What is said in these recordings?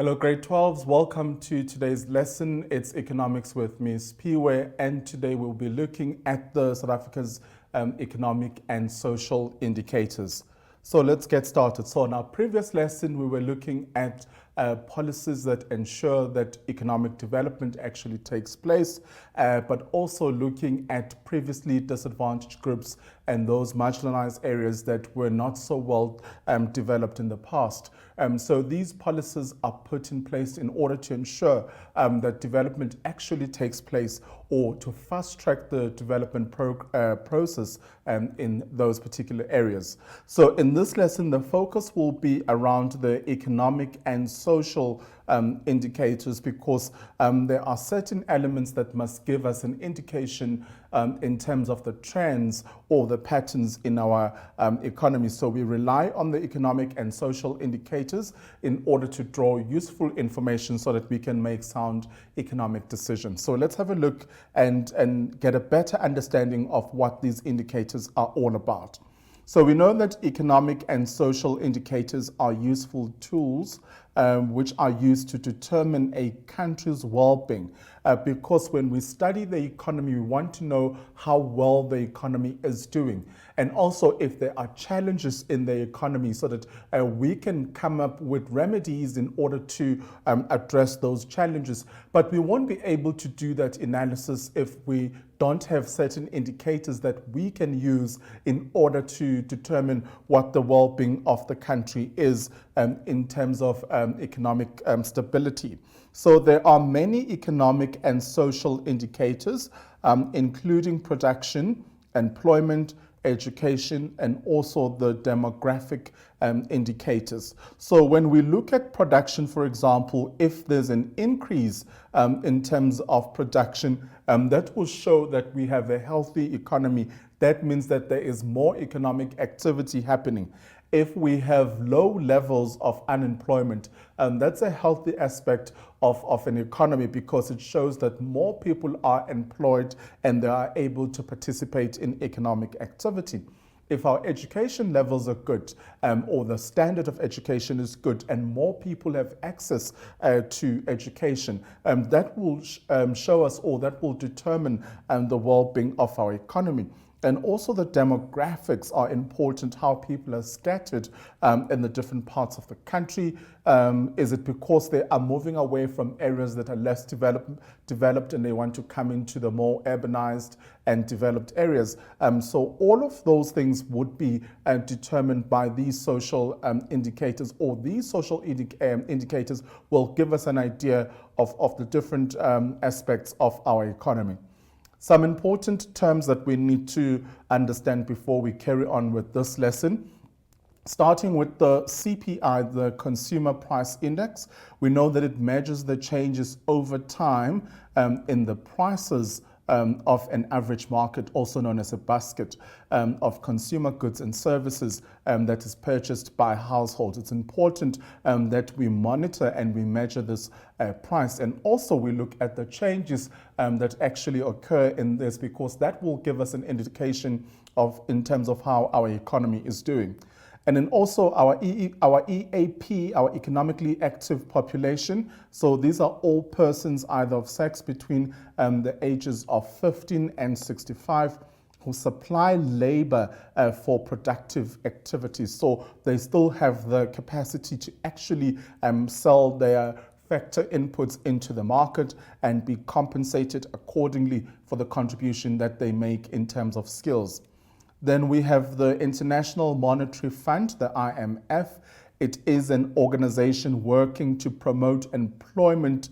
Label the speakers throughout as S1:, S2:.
S1: Hello, grade 12s. Welcome to today's lesson. It's Economics with Ms. Piwe, and today we'll be looking at the South Africa's economic and social indicators. So let's get started. So in our previous lesson, we were looking at policies that ensure that economic development actually takes place, but also looking at previously disadvantaged groups and those marginalized areas that were not so well developed in the past. So these policies are put in place in order to ensure that development actually takes place, or to fast track the development process in those particular areas. So in this lesson, the focus will be around the economic and social indicators, because there are certain elements that must give us an indication in terms of the trends or the patterns in our economy. So we rely on the economic and social indicators in order to draw useful information so that we can make sound economic decisions. So let's have a look and get a better understanding of what these indicators are all about. So we know that economic and social indicators are useful tools which are used to determine a country's well-being. Because when we study the economy, we want to know how well the economy is doing, and also if there are challenges in the economy, so that we can come up with remedies in order to address those challenges. But we won't be able to do that analysis if we don't have certain indicators that we can use in order to determine what the well-being of the country is in terms of economic stability. So there are many economic and social indicators, including production, employment, education, and also the demographic indicators. So when we look at production, for example, if there's an increase in terms of production, that will show that we have a healthy economy. That means that there is more economic activity happening. If we have low levels of unemployment, that's a healthy aspect of an economy, because it shows that more people are employed and they are able to participate in economic activity. If our education levels are good, or the standard of education is good, and more people have access to education, that will show us, or that will determine the well-being of our economy. And also the demographics are important, how people are scattered in the different parts of the country. Is it because they are moving away from areas that are less developed and they want to come into the more urbanized and developed areas? So all of those things would be determined by these social indicators, or these social indicators will give us an idea of the different aspects of our economy. Some important terms that we need to understand before we carry on with this lesson. Starting with the CPI, the Consumer Price Index, we know that it measures the changes over time in the prices of an average market, also known as a basket of consumer goods and services that is purchased by households. It's important that we monitor and we measure this price, and also we look at the changes that actually occur in this, because that will give us an indication in terms of how our economy is doing. And then also our EAP, our economically active population. So these are all persons either of sex between the ages of 15 and 65 who supply labor for productive activities. So they still have the capacity to actually sell their factor inputs into the market and be compensated accordingly for the contribution that they make in terms of skills. Then we have the International Monetary Fund, the IMF. It is an organization working to promote employment,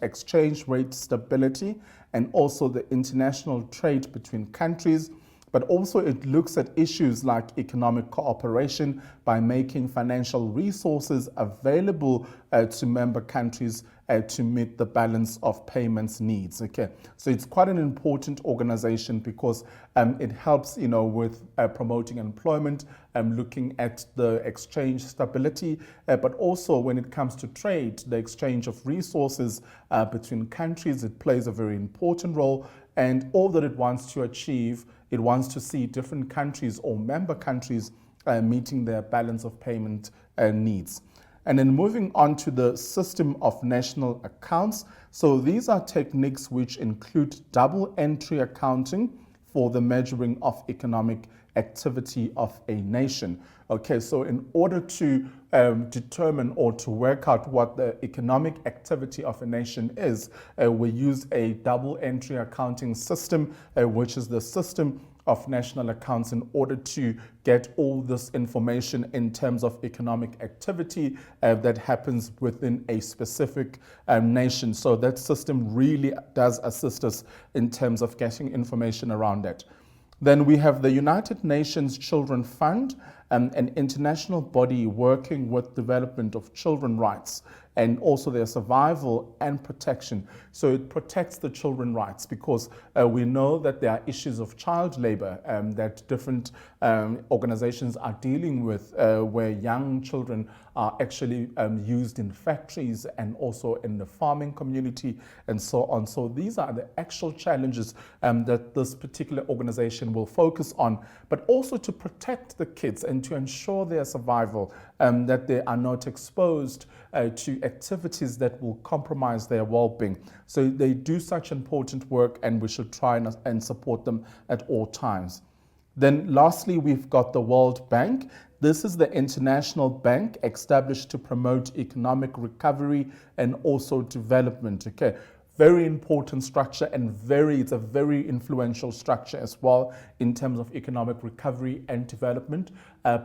S1: exchange rate stability, and also the international trade between countries. But also it looks at issues like economic cooperation by making financial resources available to member countries to meet the balance of payments needs. Okay, so it's quite an important organization, because it helps, with promoting employment, looking at the exchange stability, but also when it comes to trade, the exchange of resources between countries, it plays a very important role. And all that it wants to achieve, it wants to see different countries or member countries meeting their balance of payment needs. And then moving on to the system of national accounts. So these are techniques which include double entry accounting for the measuring of economic activity of a nation. Okay, so in order to determine or to work out what the economic activity of a nation is, we use a double entry accounting system, which is the system of national accounts, in order to get all this information in terms of economic activity that happens within a specific nation. So that system really does assist us in terms of getting information around that. Then we have the United Nations Children Fund, an international body working with development of children rights and also their survival and protection. So it protects the children's rights because we know that there are issues of child labor that different organizations are dealing with, where young children are actually used in factories and also in the farming community and so on. So these are the actual challenges that this particular organization will focus on, but also to protect the kids and to ensure their survival, that they are not exposed to activities that will compromise their well-being. So they do such important work, and we should try and support them at all times. Then lastly, we've got the World Bank. This is the international bank established to promote economic recovery and also development. Okay, very important structure, and it's a very influential structure as well in terms of economic recovery and development,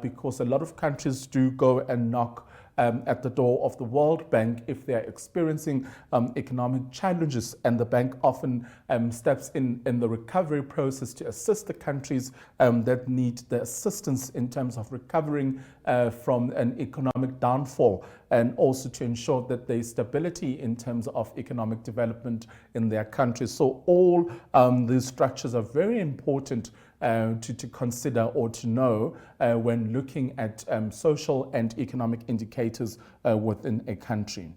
S1: because a lot of countries do go and knock at the door of the World Bank if they are experiencing economic challenges, and the bank often steps in the recovery process to assist the countries that need the assistance in terms of recovering from an economic downfall, and also to ensure that there is stability in terms of economic development in their countries. So all these structures are very important to consider or to know when looking at social and economic indicators within a country.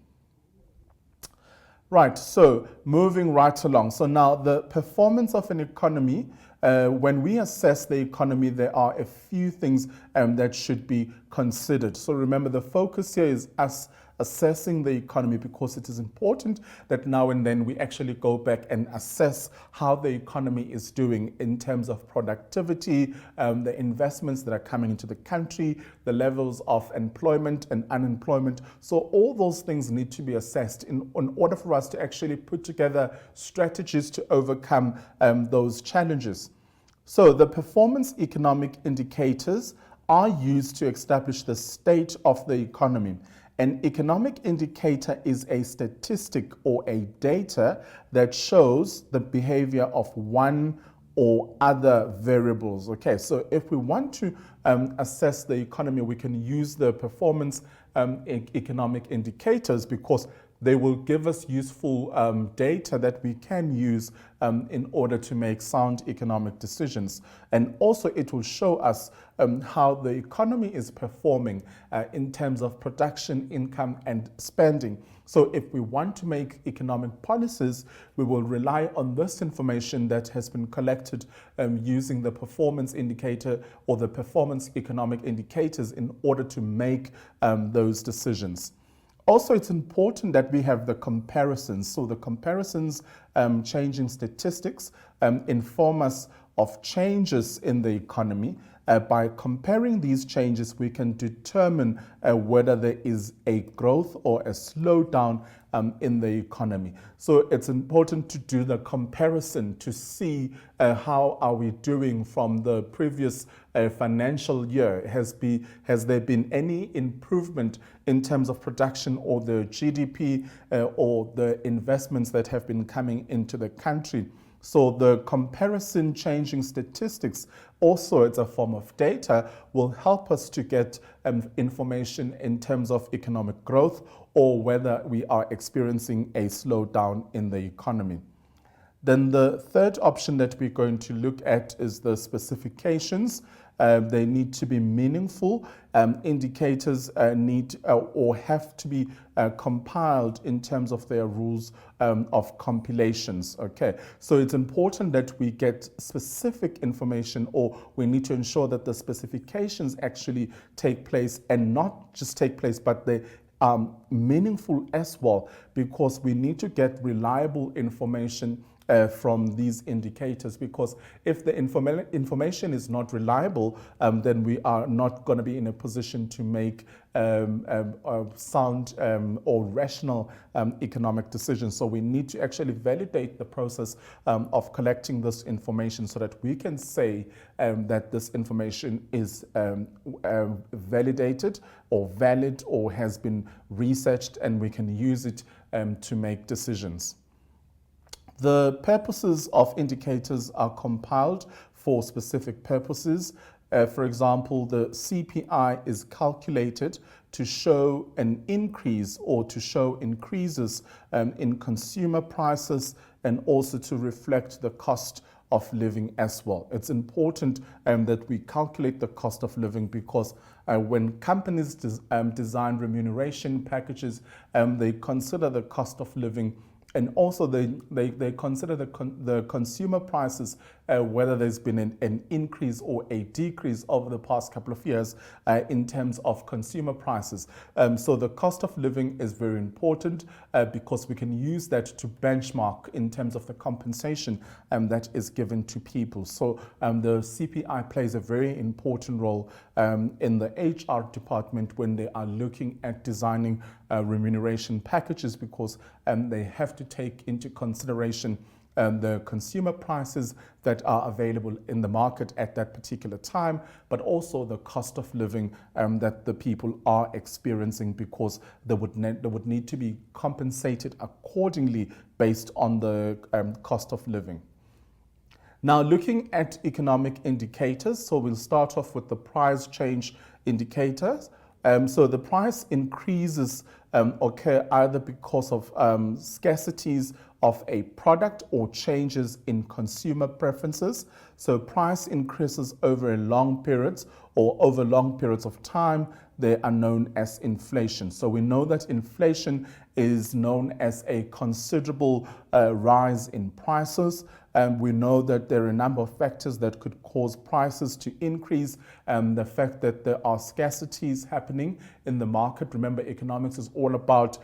S1: Right, so moving right along. So now the performance of an economy, when we assess the economy, there are a few things that should be considered. So remember, the focus here is us assessing the economy, because it is important that now and then we actually go back and assess how the economy is doing in terms of productivity, the investments that are coming into the country, the levels of employment and unemployment. So all those things need to be assessed in order for us to actually put together strategies to overcome those challenges. So the performance economic indicators are used to establish the state of the economy. An economic indicator is a statistic or a data that shows the behavior of one or other variables. Okay, so if we want to assess the economy, we can use the performance economic indicators, because they will give us useful data that we can use in order to make sound economic decisions. And also it will show us how the economy is performing in terms of production, income, and spending. So if we want to make economic policies, we will rely on this information that has been collected using the performance indicator or the performance economic indicators in order to make those decisions. Also, it's important that we have the comparisons. So the comparisons, changing statistics, inform us of changes in the economy. By comparing these changes, we can determine whether there is a growth or a slowdown in the economy. So it's important to do the comparison to see how are we doing from the previous financial year. Has there been any improvement in terms of production or the GDP or the investments that have been coming into the country? So the comparison changing statistics, also it's a form of data, will help us to get information in terms of economic growth or whether we are experiencing a slowdown in the economy. Then the third option that we're going to look at is the specifications. They need to be meaningful. Indicators need or have to be compiled in terms of their rules of compilations. Okay, so it's important that we get specific information, or we need to ensure that the specifications actually take place, and not just take place, but they meaningful as well, because we need to get reliable information from these indicators, because if the information is not reliable, then we are not going to be in a position to make sound or rational economic decisions. So we need to actually validate the process of collecting this information, so that we can say that this information is validated or valid or has been researched, and we can use it to make decisions. The purposes of indicators are compiled for specific purposes. For example, the CPI is calculated to show an increase or to show increases in consumer prices, and also to reflect the cost of living as well. It's important that we calculate the cost of living, because when companies design remuneration packages, they consider the cost of living, and also they consider the consumer prices, whether there's been an increase or a decrease over the past couple of years in terms of consumer prices. So the cost of living is very important because we can use that to benchmark in terms of the compensation that is given to people. So the CPI plays a very important role in the HR department when they are looking at designing remuneration packages, because they have to take into consideration the consumer prices that are available in the market at that particular time, but also the cost of living that the people are experiencing, because they would need to be compensated accordingly based on the cost of living. Now, looking at economic indicators, so we'll start off with the price change indicators. So the price increases occur either because of scarcities of a product or changes in consumer preferences. So price increases over long periods or over long periods of time, they are known as inflation. So we know that inflation is known as a considerable rise in prices. We know that there are a number of factors that could cause prices to increase. The fact that there are scarcities happening in the market. Remember, economics is all about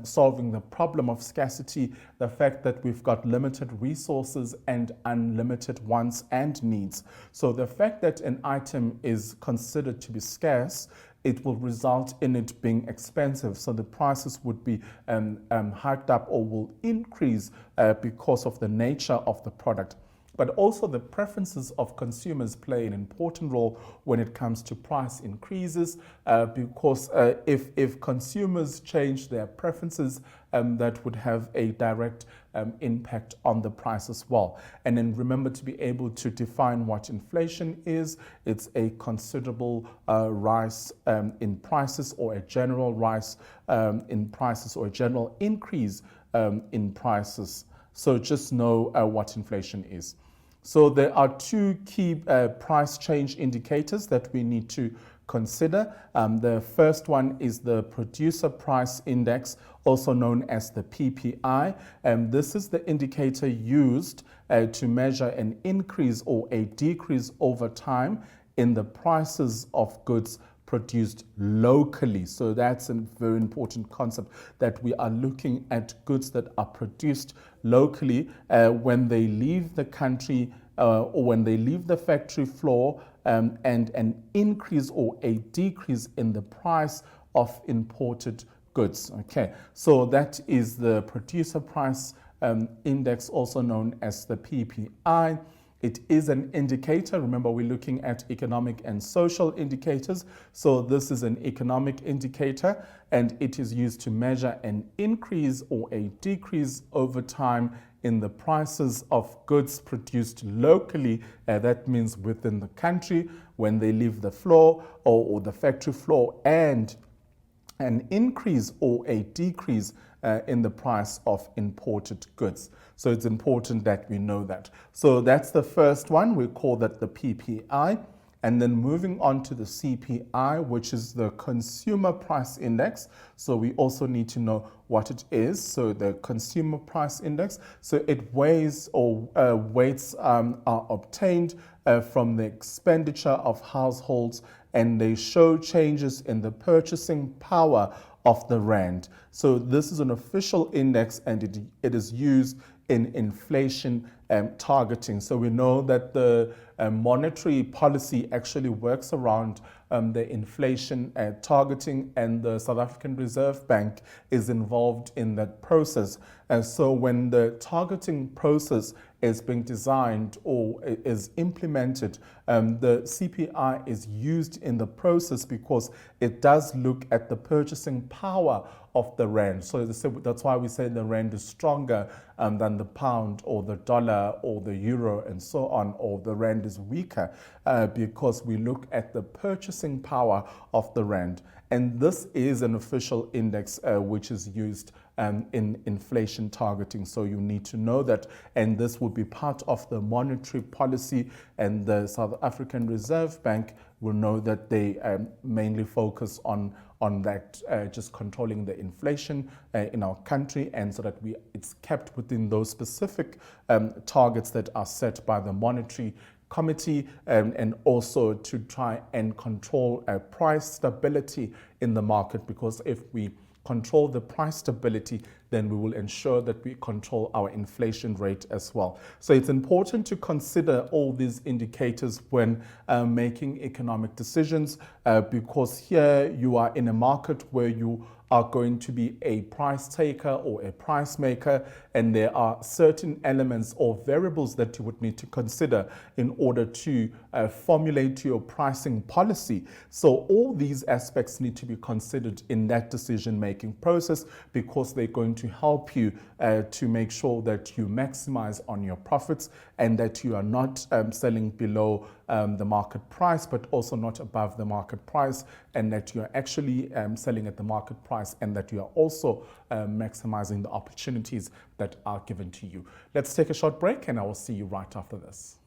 S1: solving the problem of scarcity. The fact that we've got limited resources and unlimited wants and needs. So the fact that an item is considered to be scarce, it will result in it being expensive. So the prices would be hiked up or will increase because of the nature of the product. But also the preferences of consumers play an important role when it comes to price increases, because if consumers change their preferences, that would have a direct impact on the price as well. And then remember to be able to define what inflation is. It's a considerable rise in prices, or a general rise in prices, or a general increase in prices. So just know what inflation is. So there are two key price change indicators that we need to consider. The first one is the Producer Price Index, also known as the PPI. This is the indicator used to measure an increase or a decrease over time in the prices of goods produced locally. So that's a very important concept, that we are looking at goods that are produced locally when they leave the country or when they leave the factory floor, and an increase or a decrease in the price of imported goods. Okay, so that is the Producer Price Index, also known as the PPI. It is an indicator. Remember, we're looking at economic and social indicators. So this is an economic indicator, and it is used to measure an increase or a decrease over time in the prices of goods produced locally. That means within the country, when they leave the floor or the factory floor, and an increase or a decrease in the price of imported goods. So it's important that we know that. So that's the first one. We call that the PPI. And then moving on to the CPI, which is the Consumer Price Index. So we also need to know what it is. So the Consumer Price Index, so it weighs or weights are obtained from the expenditure of households, and they show changes in the purchasing power of the rand. So this is an official index, and it is used in inflation targeting. So we know that the monetary policy actually works around the inflation targeting, and the South African Reserve Bank is involved in that process. And so when the targeting process is being designed or is implemented, the CPI is used in the process because it does look at the purchasing power of the rand. So that's why we say the rand is stronger than the pound or the dollar or the euro and so on, or the rand is weaker because we look at the purchasing power of the rand. And this is an official index which is used in inflation targeting. So you need to know that, and this will be part of the monetary policy, and the South African Reserve Bank will know that they mainly focus on that, just controlling the inflation in our country, and so that it's kept within those specific targets that are set by the monetary committee, and also to try and control price stability in the market, because if we control the price stability, then we will ensure that we control our inflation rate as well. So it's important to consider all these indicators when making economic decisions, because here you are in a market where you are going to be a price taker or a price maker, and there are certain elements or variables that you would need to consider in order to formulate your pricing policy. So all these aspects need to be considered in that decision-making process, because they're going to help you to make sure that you maximize on your profits, and that you are not selling below the market price, but also not above the market price, and that you're actually selling at the market price, and that you are also maximizing the opportunities that are given to you. Let's take a short break, and I will see you right after this.